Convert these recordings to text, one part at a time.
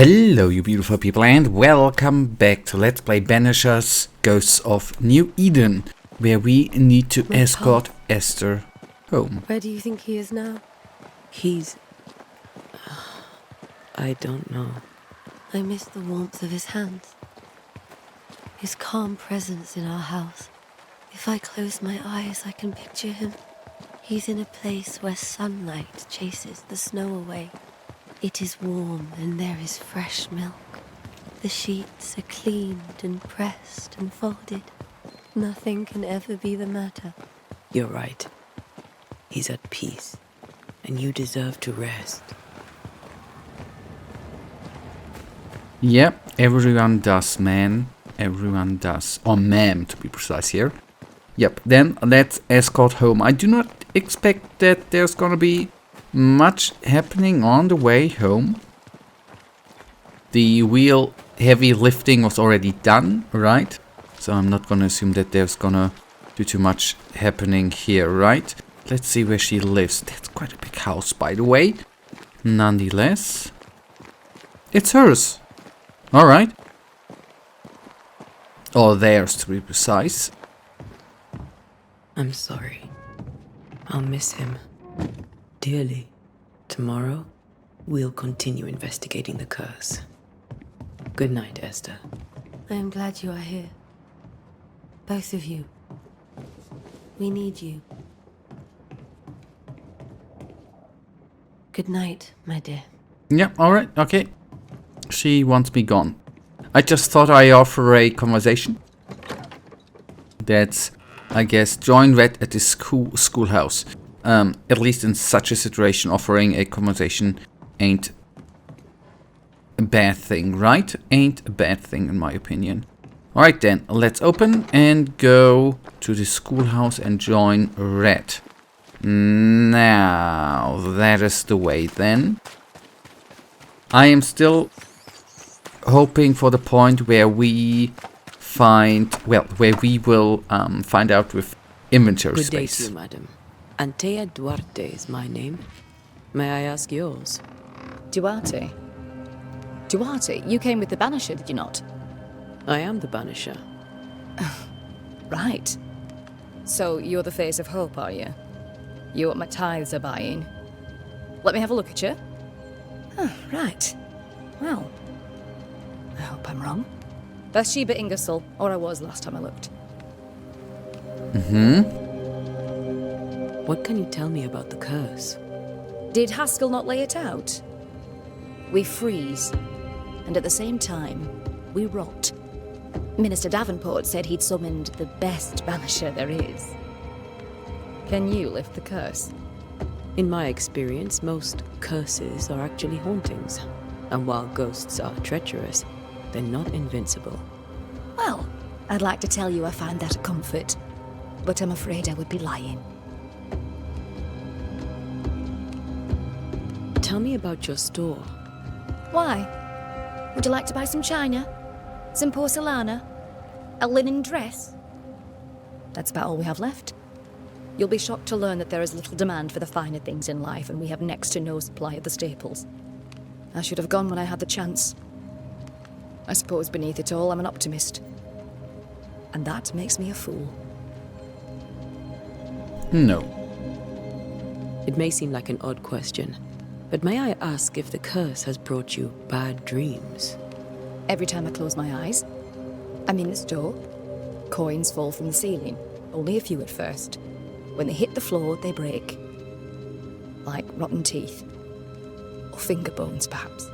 Hello you beautiful people and welcome back to Let's Play Banishers Ghosts of New Eden, where we need to escort Esther home. Where do you think he is now? He's... I don't know. I miss the warmth of his hands. His calm presence in our house. If I close my eyes, I can picture him. He's in a place where sunlight chases the snow away. It is warm and there is fresh milk. The sheets are cleaned and pressed and folded. Nothing can ever be the matter. You're right. He's at peace, and you deserve to rest. Yep, everyone does, man. Everyone does. Or ma'am, to be precise here. Yep, then let's escort home. I do not expect that there's gonna be much happening on the way home. The real heavy lifting was already done, right? So I'm not gonna assume that there's gonna be too much happening here, right? Let's see where she lives. That's quite a big house, by the way. Nonetheless, it's hers. Alright. Or theirs, to be precise. I'm sorry. I'll miss him dearly. Tomorrow, we'll continue investigating the curse. Good night, Esther. I am glad you are here. Both of you. We need you. Good night, my dear. Yeah, alright, okay. She wants me gone. I just thought I offer a conversation. That's, I guess, join Red at the schoolhouse. At least in such a situation, offering a conversation ain't a bad thing, right? Ain't a bad thing, in my opinion. Alright then, let's open and go to the schoolhouse and join Red. Now, that is the way then. I am still hoping for the point where we find, well, where we will find out with inventory Good space. day to you, madam. Antea Duarte is my name. May I ask yours? Duarte? Duarte, you came with the Banisher, did you not? I am the Banisher. Right. So you're the face of hope, are you? You're what my tithes are buying. Let me have a look at you. Oh, right. Well, I hope I'm wrong. Bathsheba Ingersoll, or I was last time I looked. What can you tell me about the curse? Did Haskell not lay it out? We freeze, and at the same time, we rot. Minister Davenport said he'd summoned the best Banisher there is. Can you lift the curse? In my experience, most curses are actually hauntings. And while ghosts are treacherous, they're not invincible. Well, I'd like to tell you I find that a comfort, but I'm afraid I would be lying. Tell me about your store. Why? Would you like to buy some china? Some porcelana? A linen dress? That's about all we have left. You'll be shocked to learn that there is little demand for the finer things in life, and we have next to no supply of the staples. I should have gone when I had the chance. I suppose beneath it all, I'm an optimist. And that makes me a fool. No. It may seem like an odd question, but may I ask if the curse has brought you bad dreams? Every time I close my eyes, I'm in the store. Coins fall from the ceiling, only a few at first. When they hit the floor, they break. Like rotten teeth. Or finger bones, perhaps.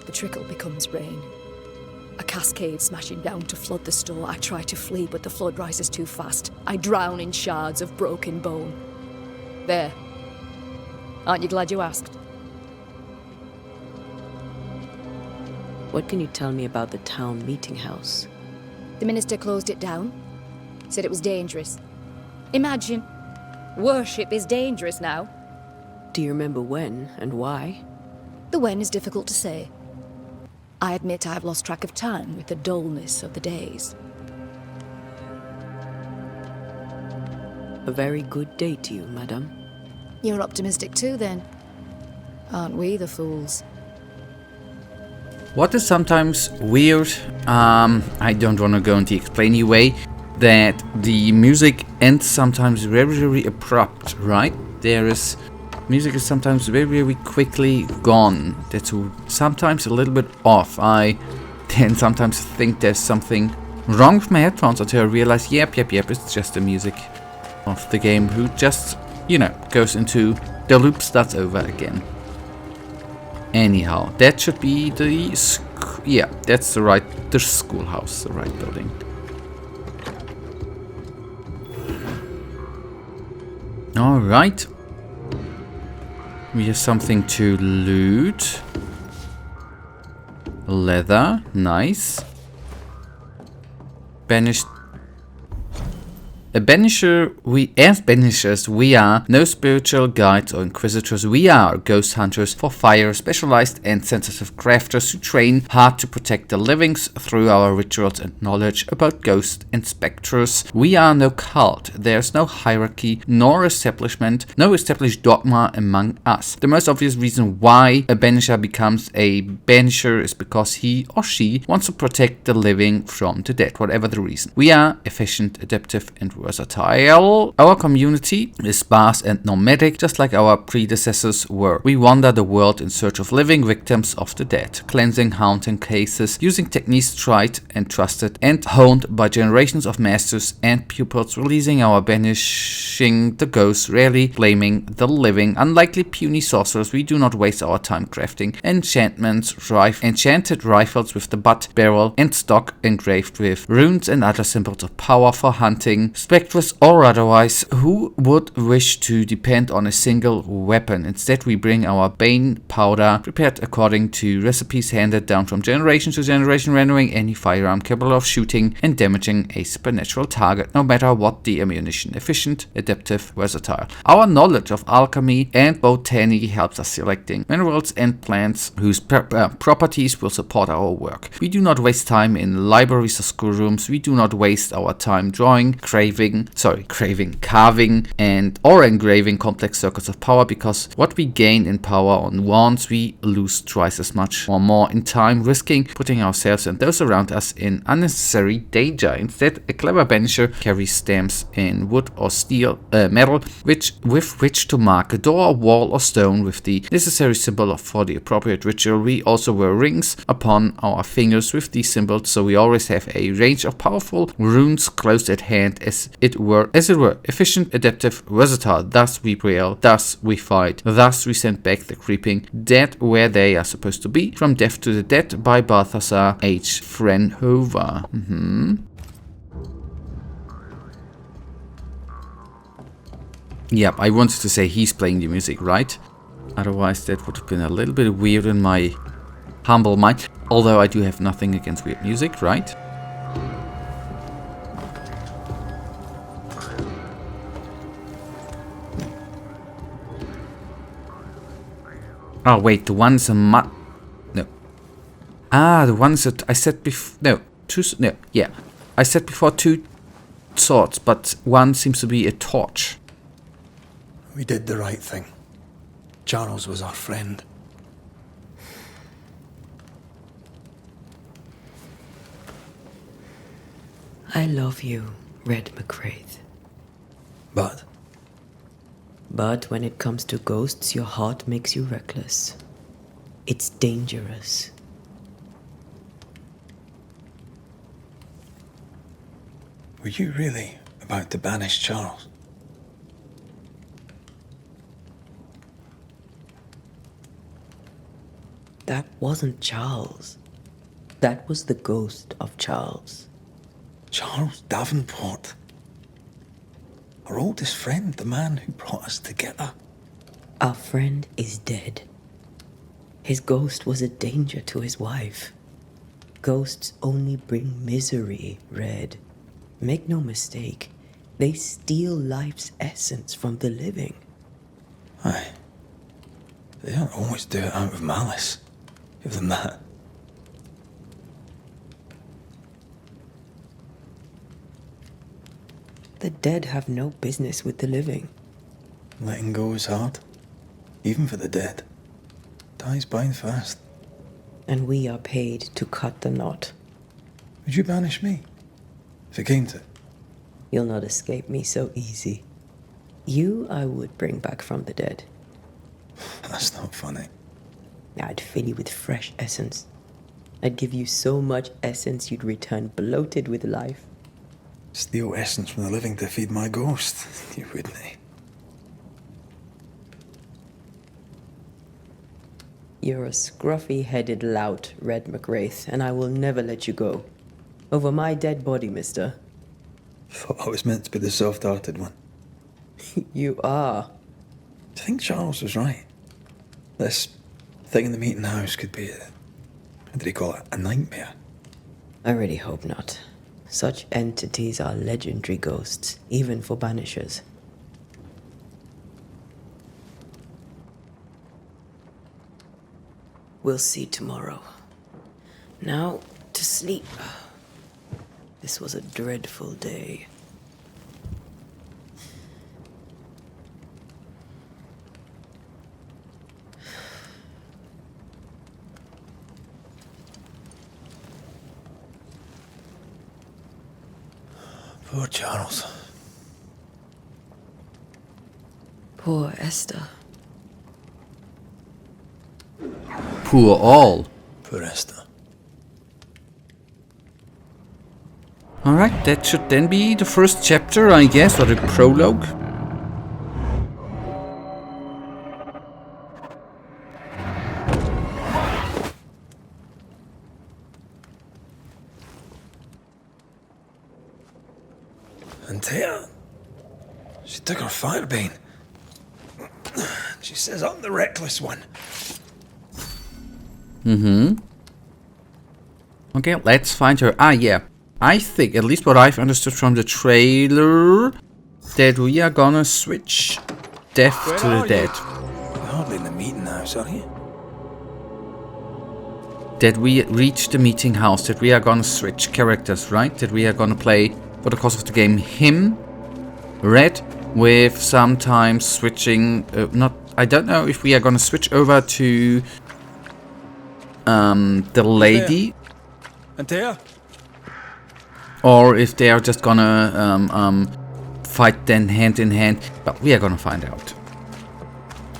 The trickle becomes rain. A cascade smashing down to flood the store. I try to flee, but the flood rises too fast. I drown in shards of broken bone. There. Aren't you glad you asked? What can you tell me about the town meeting house? The minister closed it down. Said it was dangerous. Imagine. Worship is dangerous now. Do you remember when and why? The when is difficult to say. I admit I've lost track of time with the dullness of the days. A very good day to you, madam. You're optimistic too, then. Aren't we the fools? What is sometimes weird, I don't want to go into the explaining way, that the music ends sometimes very, very abrupt, right? Music is sometimes very, very quickly gone. That's sometimes a little bit off. I then sometimes think there's something wrong with my headphones until I realize, yep, it's just the music of the game who just, goes into the loop, starts over again. Anyhow, that should be the that's the schoolhouse, the right building. Alright. We have something to loot. Leather, nice. Banished. As Banishers, we are no spiritual guides or inquisitors. We are ghost hunters for fire, specialized and sensitive crafters who train hard to protect the livings through our rituals and knowledge about ghosts and specters. We are no cult. There's no hierarchy, nor establishment, no established dogma among us. The most obvious reason why a Banisher becomes a Banisher is because he or she wants to protect the living from the dead, whatever the reason. We are efficient, adaptive, and versatile. Our community is sparse and nomadic, just like our predecessors were. We wander the world in search of living victims of the dead, cleansing haunting cases, using techniques tried and trusted and honed by generations of masters and pupils, releasing our banishing the ghosts, rarely blaming the living. Unlikely puny sorcerers, we do not waste our time crafting enchanted rifles with the butt, barrel, and stock engraved with runes and other symbols of power for hunting, spectrals or otherwise, who would wish to depend on a single weapon. Instead, we bring our bane powder, prepared according to recipes handed down from generation to generation, rendering any firearm capable of shooting and damaging a supernatural target, no matter what the ammunition. Efficient, adaptive, versatile. Our knowledge of alchemy and botany helps us selecting minerals and plants whose properties will support our work. We do not waste time in libraries or schoolrooms. We do not waste our time drawing, carving, or engraving complex circuits of power, because what we gain in power on wands, we lose twice as much or more in time, risking putting ourselves and those around us in unnecessary danger. Instead, a clever banisher carries stamps in wood or steel, metal, with which to mark a door, wall, or stone with the necessary symbol for the appropriate ritual. We also wear rings upon our fingers with these symbols, so we always have a range of powerful runes close at hand, as it were, efficient, adaptive, versatile. Thus we prevail, thus we fight, thus we send back the creeping dead where they are supposed to be. From Death to the Dead by Balthasar H. Frenhover. Yep, I wanted to say he's playing the music, right? Otherwise that would have been a little bit weird in my humble mind. Although I do have nothing against weird music, right? Oh wait, the one's a no. The ones that I said before. I said before two swords, but one seems to be a torch. We did the right thing. Charles was our friend. I love you, Red McCraith. But when it comes to ghosts, your heart makes you reckless. It's dangerous. were you really about to banish Charles? That wasn't Charles. That was the ghost of Charles. Charles Davenport. Our oldest friend, the man who brought us together. Our friend is dead. His ghost was a danger to his wife. Ghosts only bring misery, Red. Make no mistake, they steal life's essence from the living. Aye. They don't always do it out of malice. Give them that. The dead have no business with the living. Letting go is hard. Even for the dead. Ties bind fast. and we are paid to cut the knot. Would you banish me? If it came to it? You'll not escape me so easy. You I would bring back from the dead. That's not funny. I'd fill you with fresh essence. I'd give you so much essence you'd return bloated with life. Steal essence from the living to feed my ghost. You wouldn't, eh? You're a scruffy-headed lout, Red McWraith, and I will never let you go. Over my dead body, mister. Thought I was meant to be the soft-hearted one. You are. I think Charles was right. This thing in the meeting house could be what did he call it? A nightmare. I really hope not. Such entities are legendary ghosts, even for Banishers. We'll see tomorrow. Now, to sleep. This was a dreadful day. Poor Charles. Poor Esther. Poor all. Poor Esther. Alright, that should then be the first chapter, I guess, or the prologue. And Taya, she took her firebane. She says I'm the reckless one. Okay, let's find her. Ah, yeah. I think, at least what I've understood from the trailer, that we are gonna switch death to the dead. You're hardly in the meeting house, are you? That we reach the meeting house, that we are gonna switch characters, right? That we are gonna play, for the course of the game, him, Red, with sometimes switching, I don't know if we are gonna switch over to the lady, Antea? or if they are just gonna fight then hand in hand, but we are gonna find out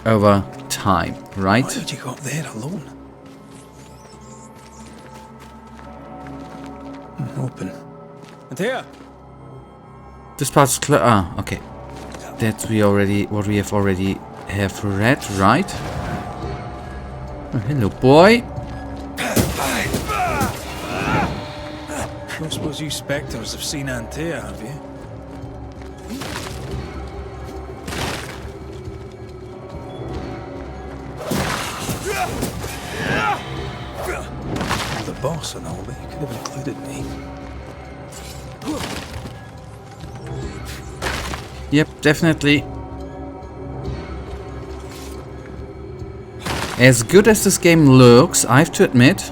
over time, right? Why did you go up there alone? Open. Antea? This part's clear. Ah, okay. That's what we have already read, right? Oh, hello, boy. I don't suppose you spectres have seen Antea, have you? I'm the boss and all, but you could have included me. Yep, definitely. As good as this game looks, I have to admit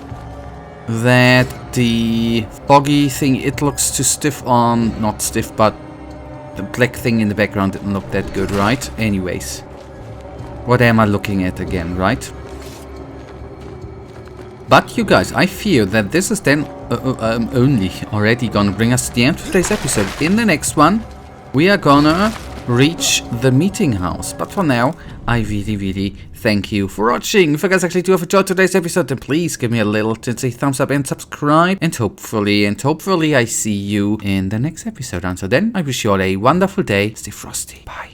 that the foggy thing, it looks too stiff on... Not stiff, but the black thing in the background didn't look that good, right? Anyways. What am I looking at again, right? But you guys, I fear that this is then only already gonna bring us to the end of today's episode. In the next one, we are gonna reach the meeting house. But for now, I really thank you for watching. If you guys actually do have enjoyed today's episode, then please give me a little thumbs up and subscribe. And hopefully I see you in the next episode. Until then, I wish you all a wonderful day. Stay frosty. Bye.